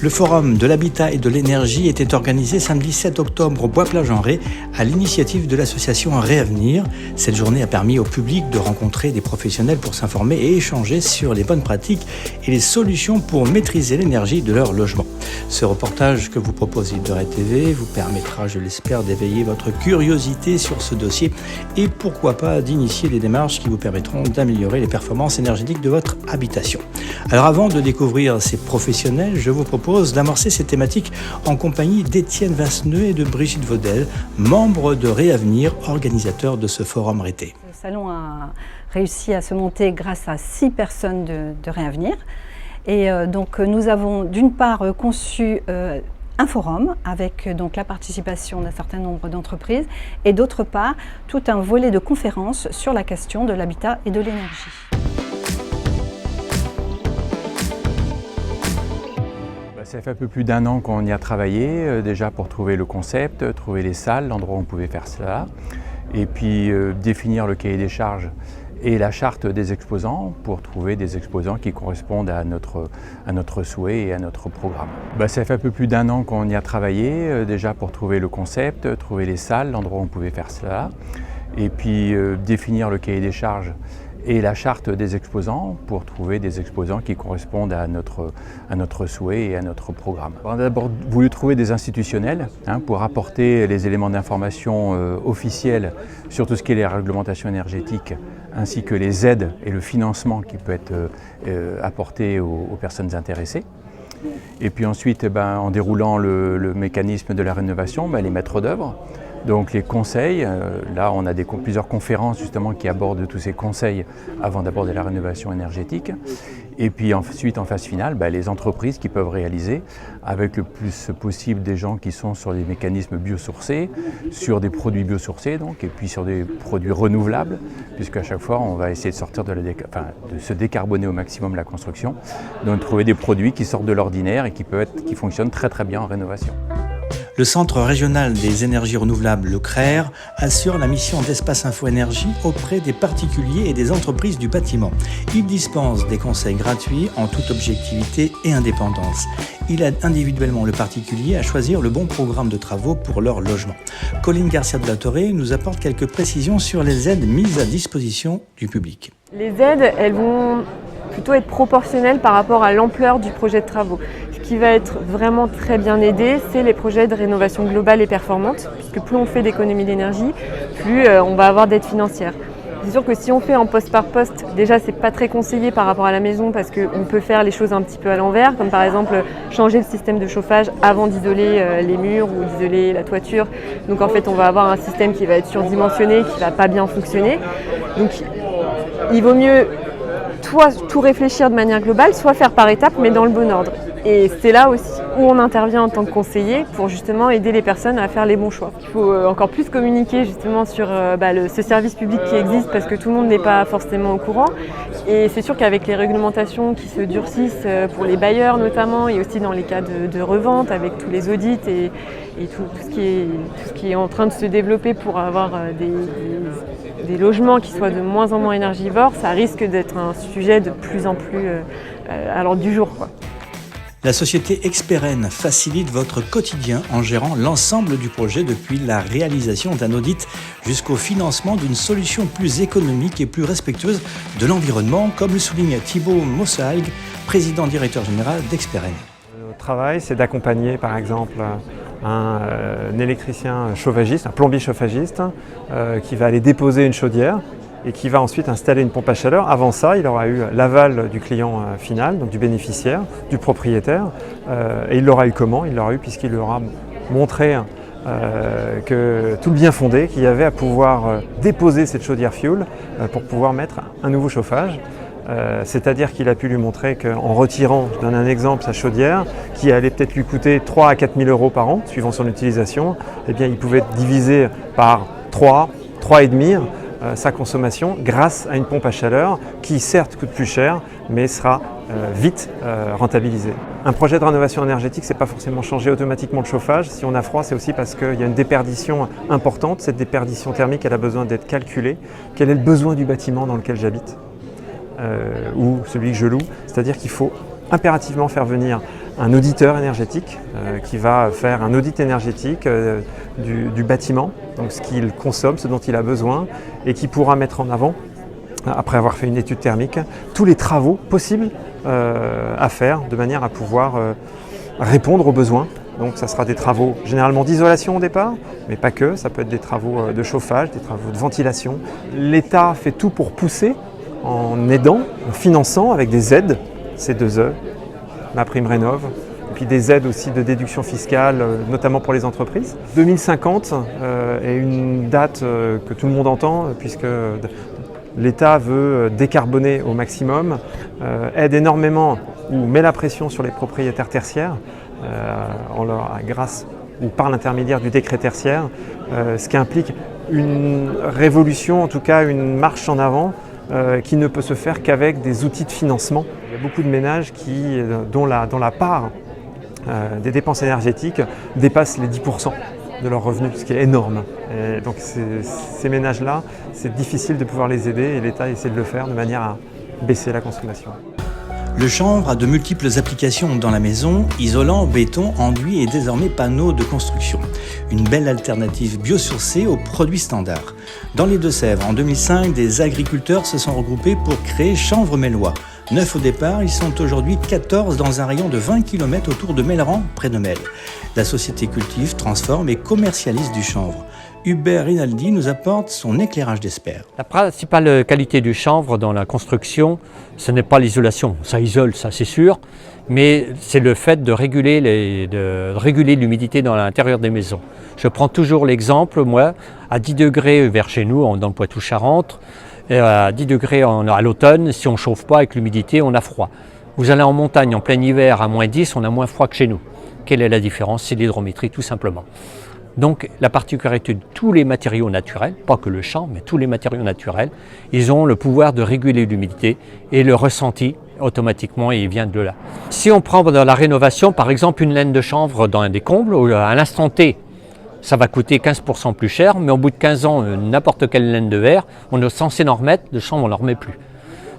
Le Forum de l'Habitat et de l'Énergie était organisé samedi 7 octobre au Bois-Plage-en-Ré à l'initiative de l'association Réavenir. Cette journée a permis au public de rencontrer des professionnels pour s'informer et échanger sur les bonnes pratiques et les solutions pour maîtriser l'énergie de leur logement. Ce reportage que vous propose Île de Ré TV vous permettra, je l'espère, d'éveiller votre curiosité sur ce dossier et pourquoi pas d'initier des démarches qui vous permettront d'améliorer les performances énergétiques de votre habitation. Alors avant de découvrir ces professionnels, je vous propose d'amorcer ces thématiques en compagnie d'Étienne Vinceneux et de Brigitte Vaudel, membres de Réavenir, organisateurs de ce forum Rété. Le salon a réussi à se monter grâce à 6 personnes de Réavenir. Et donc nous avons d'une part conçu un forum avec donc la participation d'un certain nombre d'entreprises et d'autre part tout un volet de conférences sur la question de l'habitat et de l'énergie. Ça fait un peu plus d'1 an qu'on y a travaillé, déjà pour trouver le concept, trouver les salles, l'endroit où on pouvait faire cela, et puis définir le cahier des charges et la charte des exposants pour trouver des exposants qui correspondent à notre souhait et à notre programme. Ça fait un peu plus d'1 an qu'on y a travaillé, déjà pour trouver le concept, trouver les salles, l'endroit où on pouvait faire cela, et puis définir le cahier des charges et la charte des exposants pour trouver des exposants qui correspondent à notre souhait et à notre programme. On a d'abord voulu trouver des institutionnels pour apporter les éléments d'information officiels sur tout ce qui est les réglementations énergétiques ainsi que les aides et le financement qui peut être apporté aux personnes intéressées. Et puis ensuite, en déroulant le mécanisme de la rénovation, les maîtres d'œuvre. Donc les conseils, là on a plusieurs conférences justement qui abordent tous ces conseils avant d'aborder la rénovation énergétique. Et puis ensuite en phase finale, les entreprises qui peuvent réaliser avec le plus possible des gens qui sont sur des mécanismes biosourcés, sur des produits biosourcés donc, et puis sur des produits renouvelables, puisqu'à chaque fois on va essayer de sortir de se décarboner au maximum la construction, donc trouver des produits qui sortent de l'ordinaire et qui fonctionnent très très bien en rénovation. Le Centre régional des énergies renouvelables, le CRER, assure la mission d'Espace Info Énergie auprès des particuliers et des entreprises du bâtiment. Il dispense des conseils gratuits en toute objectivité et indépendance. Il aide individuellement le particulier à choisir le bon programme de travaux pour leur logement. Colline Garcia de la Torre nous apporte quelques précisions sur les aides mises à disposition du public. Les aides, elles vont plutôt être proportionnelles par rapport à l'ampleur du projet de travaux. Ce qui va être vraiment très bien aidé, c'est les projets de rénovation globale et performante, puisque plus on fait d'économie d'énergie, plus on va avoir d'aide financière. C'est sûr que si on fait en poste par poste, déjà c'est pas très conseillé par rapport à la maison parce qu'on peut faire les choses un petit peu à l'envers, comme par exemple changer le système de chauffage avant d'isoler les murs ou d'isoler la toiture. Donc en fait on va avoir un système qui va être surdimensionné, qui va pas bien fonctionner. Donc il vaut mieux tout réfléchir de manière globale, soit faire par étapes mais dans le bon ordre. Et c'est là aussi où on intervient en tant que conseiller pour justement aider les personnes à faire les bons choix. Il faut encore plus communiquer justement sur ce service public qui existe parce que tout le monde n'est pas forcément au courant. Et c'est sûr qu'avec les réglementations qui se durcissent pour les bailleurs notamment et aussi dans les cas de revente avec tous les audits et tout ce qui est en train de se développer pour avoir des logements qui soient de moins en moins énergivores, ça risque d'être un sujet de plus en plus à l'ordre du jour, quoi. La société Experen facilite votre quotidien en gérant l'ensemble du projet depuis la réalisation d'un audit jusqu'au financement d'une solution plus économique et plus respectueuse de l'environnement, comme le souligne Thibaut Mossaig, président-directeur général d'Experen. Notre travail, c'est d'accompagner par exemple un électricien chauffagiste, un plombier chauffagiste, qui va aller déposer une chaudière et qui va ensuite installer une pompe à chaleur. Avant ça, il aura eu l'aval du client final, donc du bénéficiaire, du propriétaire. Et il l'aura eu comment? Il l'aura eu puisqu'il leur a montré que tout le bien fondé qu'il y avait à pouvoir déposer cette chaudière fuel pour pouvoir mettre un nouveau chauffage. C'est-à-dire qu'il a pu lui montrer qu'en retirant, je donne un exemple, sa chaudière, qui allait peut-être lui coûter 3 à 4 000 euros par an, suivant son utilisation, eh bien, il pouvait diviser par 3, 3,5 sa consommation grâce à une pompe à chaleur qui certes coûte plus cher mais sera vite rentabilisée. Un projet de rénovation énergétique, c'est pas forcément changer automatiquement le chauffage. Si on a froid, c'est aussi parce qu'il y a une déperdition importante. Cette déperdition thermique, elle a besoin d'être calculée. Quel est le besoin du bâtiment dans lequel j'habite ou celui que je loue? C'est-à-dire qu'il faut impérativement faire venir un auditeur énergétique qui va faire un audit énergétique du bâtiment, donc ce qu'il consomme, ce dont il a besoin, et qui pourra mettre en avant, après avoir fait une étude thermique, tous les travaux possibles à faire de manière à pouvoir répondre aux besoins. Donc ça sera des travaux généralement d'isolation au départ, mais pas que, ça peut être des travaux de chauffage, des travaux de ventilation. L'État fait tout pour pousser en aidant, en finançant avec des aides, C2E, MaPrimeRénov', et puis des aides aussi de déduction fiscale, notamment pour les entreprises. 2050 est une date que tout le monde entend, puisque l'État veut décarboner au maximum, aide énormément ou met la pression sur les propriétaires tertiaires, grâce ou par l'intermédiaire du décret tertiaire, ce qui implique une révolution, en tout cas une marche en avant, qui ne peut se faire qu'avec des outils de financement. Il y a beaucoup de ménages dont la part des dépenses énergétiques dépasse les 10% de leurs revenus, ce qui est énorme. Et donc ces ménages-là, c'est difficile de pouvoir les aider et l'État essaie de le faire de manière à baisser la consommation. Le chanvre a de multiples applications dans la maison, isolant, béton, enduit et désormais panneaux de construction. Une belle alternative biosourcée aux produits standards. Dans les Deux-Sèvres, en 2005, des agriculteurs se sont regroupés pour créer Chanvre Mélois. 9 au départ, ils sont aujourd'hui 14 dans un rayon de 20 km autour de Melleran, près de Melle. La société cultive, transforme et commercialise du chanvre. Hubert Rinaldi nous apporte son éclairage d'expert. La principale qualité du chanvre dans la construction, ce n'est pas l'isolation. Ça isole, ça c'est sûr, mais c'est le fait de réguler l'humidité dans l'intérieur des maisons. Je prends toujours l'exemple, moi, à 10 degrés vers chez nous, dans le Poitou-Charentes, à 10 degrés à l'automne, si on ne chauffe pas avec l'humidité, on a froid. Vous allez en montagne en plein hiver à moins 10, on a moins froid que chez nous. Quelle est la différence? C'est l'hydrométrie tout simplement. Donc la particularité de tous les matériaux naturels, pas que le chanvre, mais tous les matériaux naturels, ils ont le pouvoir de réguler l'humidité et le ressenti automatiquement, il vient de là. Si on prend dans la rénovation, par exemple, une laine de chanvre dans des combles, à l'instant T, ça va coûter 15% plus cher, mais au bout de 15 ans, n'importe quelle laine de verre, on est censé en remettre, le chanvre on n'en remet plus.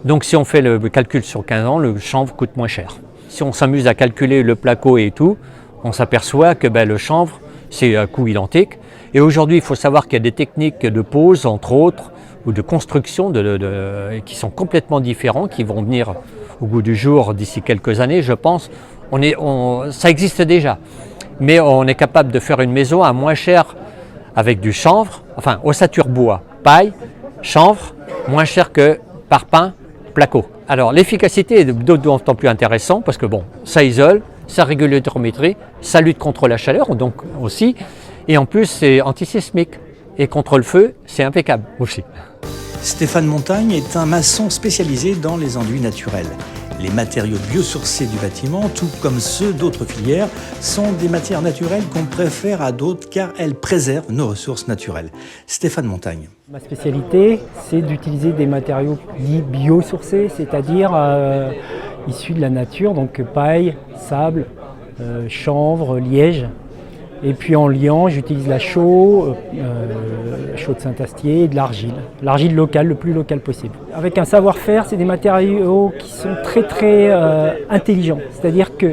Donc si on fait le calcul sur 15 ans, le chanvre coûte moins cher. Si on s'amuse à calculer le placo et tout, on s'aperçoit que le chanvre, c'est un coût identique. Et aujourd'hui, il faut savoir qu'il y a des techniques de pose, entre autres, ou de construction qui sont complètement différents, qui vont venir au goût du jour d'ici quelques années, je pense. Ça existe déjà, mais on est capable de faire une maison à moins cher avec du chanvre, enfin ossature bois, paille, chanvre, moins cher que parpaing, placo. Alors l'efficacité est d'autant plus intéressante parce que ça isole, ça régule l'hydrométrie, ça lutte contre la chaleur donc aussi, et en plus c'est antisismique. Et contre le feu, c'est impeccable aussi. Stéphane Montagne est un maçon spécialisé dans les enduits naturels. Les matériaux biosourcés du bâtiment, tout comme ceux d'autres filières, sont des matières naturelles qu'on préfère à d'autres car elles préservent nos ressources naturelles. Stéphane Montagne. Ma spécialité, c'est d'utiliser des matériaux dits biosourcés, c'est-à-dire issus de la nature, donc paille, sable, chanvre, liège. Et puis en liant, j'utilise la chaux, chaux de Saint-Astier et de l'argile. L'argile locale, le plus local possible. Avec un savoir-faire, c'est des matériaux qui sont très intelligents. C'est-à-dire que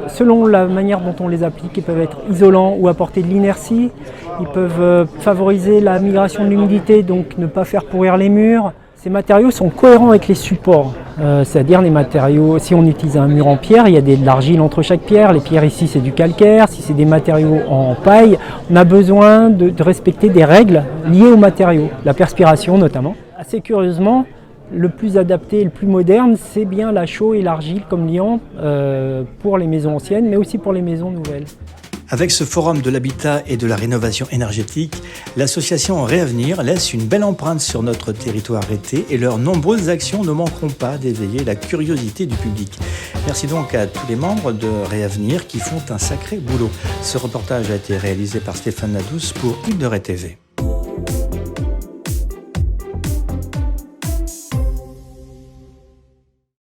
selon la manière dont on les applique, ils peuvent être isolants ou apporter de l'inertie. Ils peuvent favoriser la migration de l'humidité, donc ne pas faire pourrir les murs. Ces matériaux sont cohérents avec les supports, c'est-à-dire les matériaux, si on utilise un mur en pierre, il y a de l'argile entre chaque pierre, les pierres ici c'est du calcaire, si c'est des matériaux en paille, on a besoin de respecter des règles liées aux matériaux, la perspiration notamment. Assez curieusement, le plus adapté et le plus moderne, c'est bien la chaux et l'argile comme liant pour les maisons anciennes, mais aussi pour les maisons nouvelles. Avec ce forum de l'habitat et de la rénovation énergétique, l'association Réavenir laisse une belle empreinte sur notre territoire été et leurs nombreuses actions ne manqueront pas d'éveiller la curiosité du public. Merci donc à tous les membres de Réavenir qui font un sacré boulot. Ce reportage a été réalisé par Stéphane Ladouce pour Une Heure et TV.